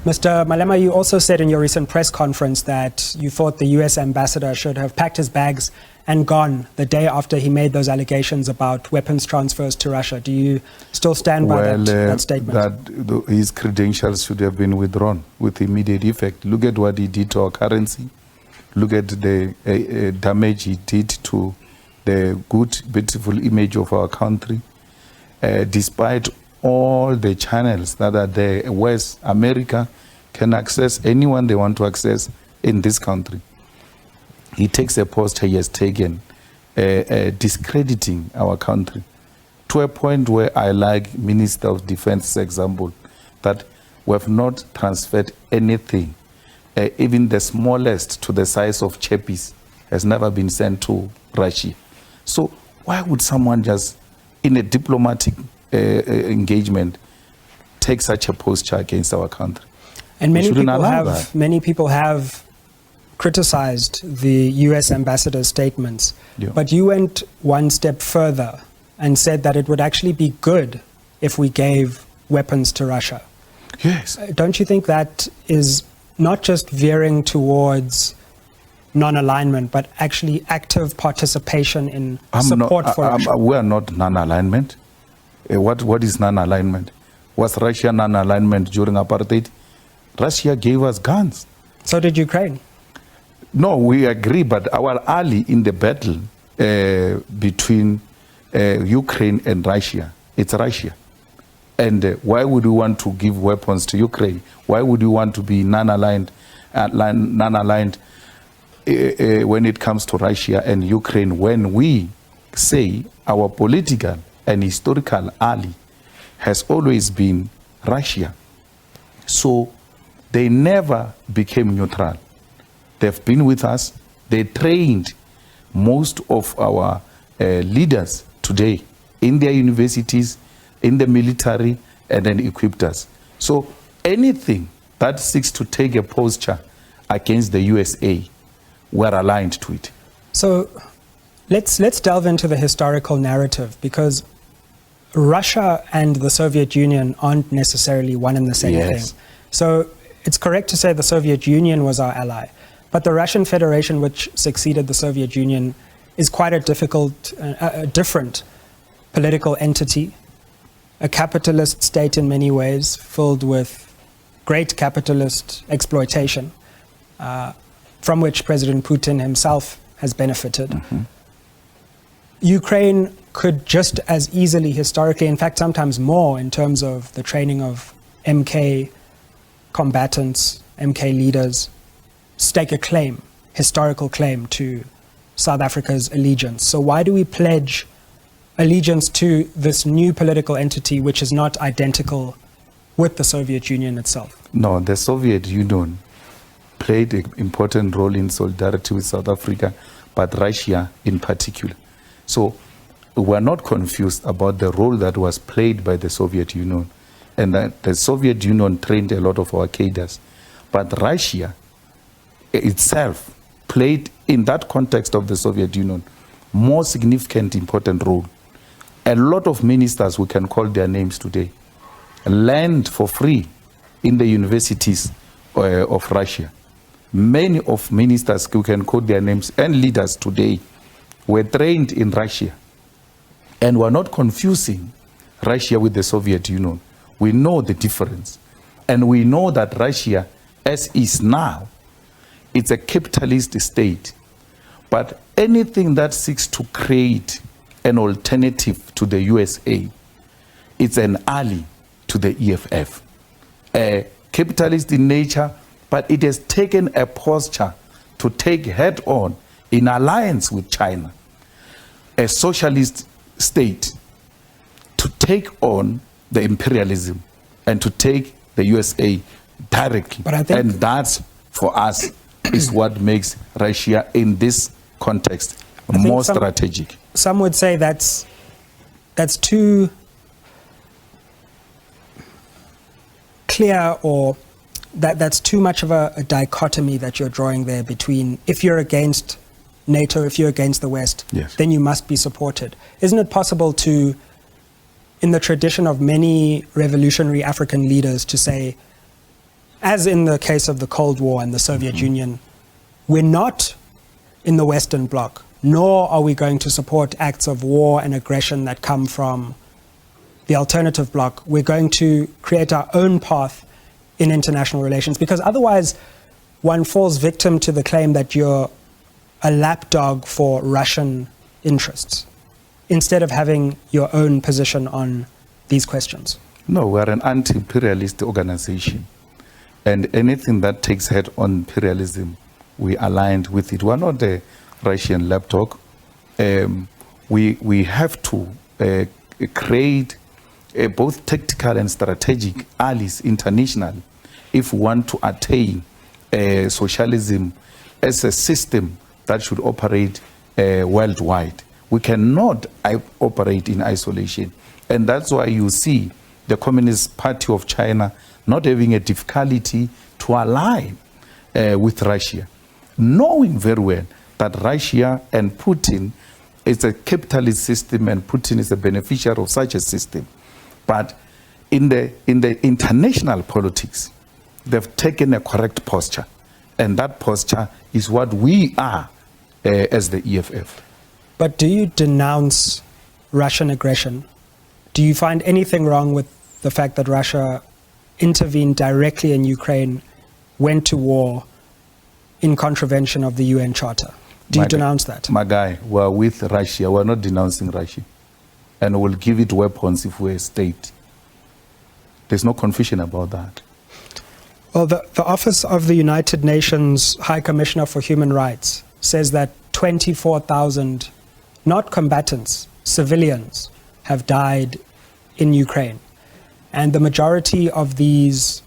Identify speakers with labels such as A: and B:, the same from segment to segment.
A: Mr. Malema, you also said in your recent press conference that you thought the US ambassador should have packed his bags and gone the day after he made those allegations about weapons transfers to Russia. Do you still stand by that statement?
B: His credentials should have been withdrawn with immediate effect. Look at what he did to our currency. Look at the damage he did to the good, beautiful image of our country. Despite all the channels that are there, West America can access anyone they want to access in this country. He takes a posture he has taken, discrediting our country to a point where I like Minister of Defense's example, that we have not transferred anything, even the smallest to the size of chappies has never been sent to Russia. So why would someone just, in a diplomatic engagement, take such a posture against our country?
A: And many people have criticized the US ambassador's statements, but you went one step further and said that it would actually be good if we gave weapons to Russia.
B: Yes.
A: Don't you think that is not just veering towards non-alignment, but actually active participation in support for Russia?
B: We are not non-alignment. What is non-alignment? Was Russia non-alignment during apartheid? Russia gave us guns.
A: So did Ukraine.
B: No, we agree, but our ally in the battle between Ukraine and Russia, it's Russia. And why would we want to give weapons to Ukraine? Why would we want to be non-aligned when it comes to Russia and Ukraine, when we say our political and historical ally has always been Russia? So they never became neutral. They've been with us. They trained most of our leaders today in their universities, in the military, and then equipped us. So anything that seeks to take a posture against the USA, we're aligned to it.
A: So let's delve into the historical narrative, because Russia and the Soviet Union aren't necessarily one and the same thing. So it's correct to say the Soviet Union was our ally, but the Russian Federation, which succeeded the Soviet Union, is quite a different political entity, a capitalist state in many ways, filled with great capitalist exploitation, from which President Putin himself has benefited.
B: Mm-hmm.
A: Ukraine could just as easily, historically, in fact, sometimes more in terms of the training of MK combatants, MK leaders, stake a claim, historical claim to South Africa's allegiance. So why do we pledge allegiance to this new political entity which is not identical with the Soviet Union itself?
B: No, the Soviet Union played an important role in solidarity with South Africa, but Russia in particular. So we're not confused about the role that was played by the Soviet Union, and that the Soviet Union trained a lot of our cadres. But Russia itself played, in that context of the Soviet Union, more significant, important role. A lot of ministers, we can call their names today, learned for free in the universities of Russia. Many of ministers, we can quote their names, and leaders today were trained in Russia. And we're not confusing Russia with the Soviet Union. We know the difference. And we know that Russia, as is now, it's a capitalist state. But anything that seeks to create an alternative to the USA, it's an ally to the EFF. Capitalist in nature, but it has taken a posture to take head on in alliance with China, a socialist state, to take on the imperialism and to take the USA directly.
A: But I think,
B: and that, for us, is what makes Russia in this context more strategic.
A: Some would say that's too clear, or that's too much of a dichotomy that you're drawing there between, if you're against NATO, if you're against the West, then you must be supported. Isn't it possible to, in the tradition of many revolutionary African leaders, to say as in the case of the Cold War and the Soviet Union, we're not in the Western Bloc, nor are we going to support acts of war and aggression that come from the alternative bloc. We're going to create our own path in international relations, because otherwise one falls victim to the claim that you're a lapdog for Russian interests, instead of having your own position on these questions.
B: No, we're an anti-imperialist organization. And anything that takes head on imperialism, we aligned with it. We're not a Russian lapdog. We have to create both tactical and strategic allies internationally if we want to attain socialism as a system that should operate worldwide. We cannot operate in isolation. And that's why you see the Communist Party of China not having a difficulty to align with Russia, knowing very well that Russia and Putin is a capitalist system and Putin is a beneficiary of such a system. But in the international politics, they've taken a correct posture. And that posture is what we are as the EFF.
A: But do you denounce Russian aggression? Do you find anything wrong with the fact that Russia intervened directly in Ukraine, went to war in contravention of the UN Charter? Do you denounce that?
B: My guy, we're with Russia. We're not denouncing Russia. And we'll give it weapons if we're a state. There's no confusion about that.
A: Well, the Office of the United Nations High Commissioner for Human Rights says that 24,000, not combatants, civilians, have died in Ukraine. And the majority of these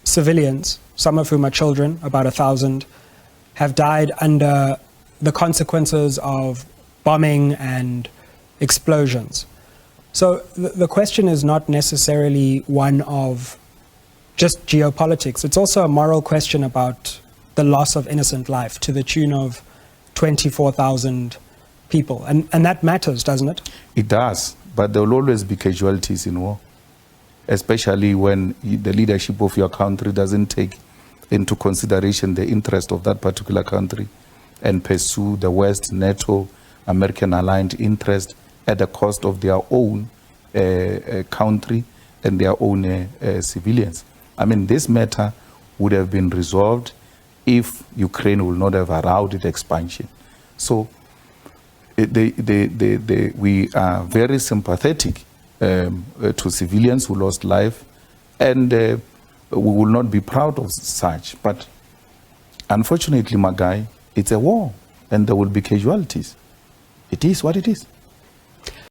A: civilians, some of whom are children, about 1,000, have died under the consequences of bombing and explosions. So the question is not necessarily one of just geopolitics. It's also a moral question about the loss of innocent life to the tune of 24,000 people. And that matters, doesn't it?
B: It does, but there will always be casualties in war, especially when the leadership of your country doesn't take into consideration the interest of that particular country and pursue the West, NATO, American aligned interest at the cost of their own country and their own civilians. I mean, this matter would have been resolved if Ukraine would not have allowed its expansion. So we are very sympathetic to civilians who lost life, and we will not be proud of such. But unfortunately, my guy, it's a war, and there will be casualties. It is what it is.